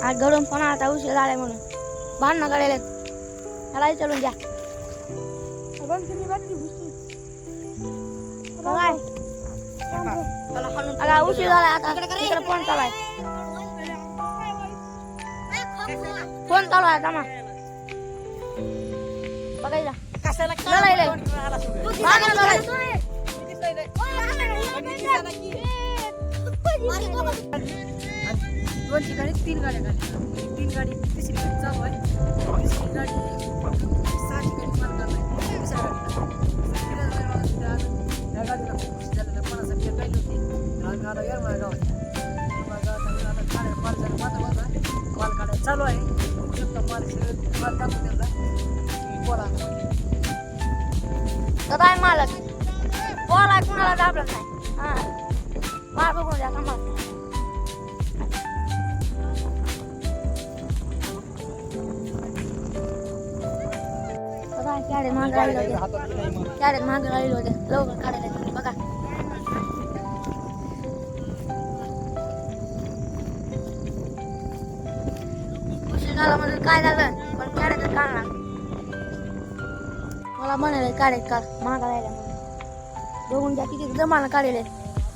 आज घरून पण आता उशीर झालाय म्हणून भांडणं करायला त्याला चलून द्या अगं उशीर झालाय आता इकडे फोन चालू आहे फोन चालू आहे थांबा बघायला कशाला लढायला भांडणं करायला दोनची गाडी तीन गाड्या काढल्या तीन गाडी तिसरी गाडी चालू आहे तिसरी गाडी सहाची गाडी मार्ग आहे तिसऱ्या गाडीला त्या गाडीला खूप खुशी झालेलं पणासाठी राहिली होती आम्ही आता येरमाळ्या गावात माल काढायला चालू आहे बघू शकता माल टाकून दिला बोला काय मालक बोला कुणाला दाबलं नाही हा मार बघून द्या थांबा कॅरेट महाग राहिले होते कॅरेट महाग राहिले होते लवकर काढायला बघा उशीर झाला म्हणून काय झालं पण कॅरेटच काढणार मला म्हणाले कॅरेट काढ महाग राहिला बघून घ्या किती जमाना काढले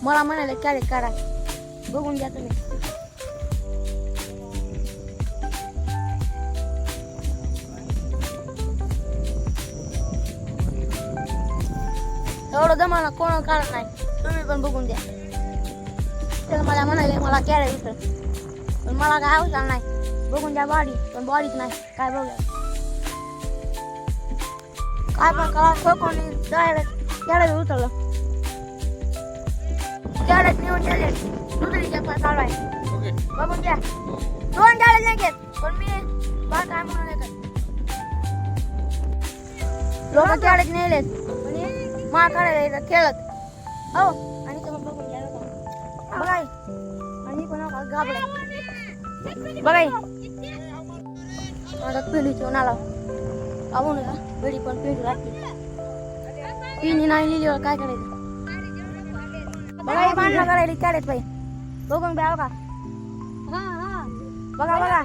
मला म्हणाले कॅरेट काढा बघून घ्या तुम्ही एवढं जमाना कोण काढत नाही तुम्ही पण बघून द्या तर मला म्हणाले मला कॅरेट उचल पण मला काय अवसर नाही बघून द्या बॉडी पण बॉडीच नाही काय बघूया काय पण करा कोणी डायरेक्ट कॅरेट उचललं कॅरेट नेऊन गेले दुसरीच्या पण चालू आहे बघून द्या दोन कॅरेट नाही घेत पण मी बा काय म्हणून येतात लोक कॅरेट नेलेत मार काढायला येतात खेळत हो आणि तुम्ही बघून घ्या बघाय आणि पण घाबराय बघाय आता पिढी ठेवून आला पाहू नका पिढी पण पिढी लागते पिढी नाही लिहिल्यावर काय करायचं बघा भांडणं करायला कॅरेट पाहिजे बघून द्या बघा बघा बघा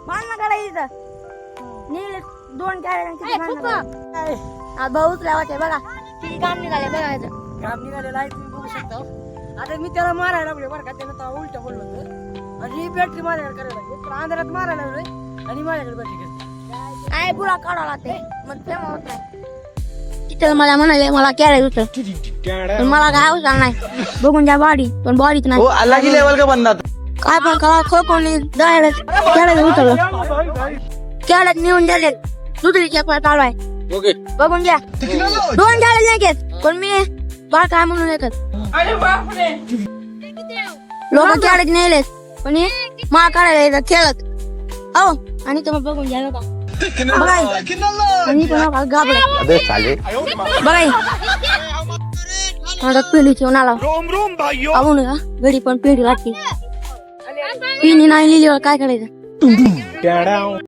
भांडणं करायचं नेले दोन कॅरेट आज भाऊ उचलावाचे बघा किती काम निघाले बघायचं काम निघालेलं आहे तुम्ही बघू शकता आता मी त्याला मारायला लागले बरं का त्यानं तर उलट बोललो होतं आणि ही बॅटरी माझ्याकडे करायला लागली तर अंधारात मारायला लागलोय आणि माझ्याकडे बॅटरी करते काय बुरा काढावा लागते मग फेम होत नाही तिथं मला म्हणाले मला कॅरेट उचल पण मला काय अवसर नाही बघून द्या बॉडी पण बॉडीच नाही अलग ही लेवल का बंदा काय पण करा कोणी डायरेक्ट कॅरेट उचललं कॅरेट नेऊन गेले दुसरीच्या पण चालू आहे बघून घ्या दोन कॅरेट नाही घेत पण मी बा काय म्हणून येतात लोक कॅरेट नेलेत पण मा काढायला येतात खेळत हो आणि तुम्ही बघून घ्या बघा बघाय आणि पण घाबराय बघाय आता पिढी ठेवून आला पाहू नका घडी पण पिढी लागते पिढी नाही लिहिल्यावर काय करायचं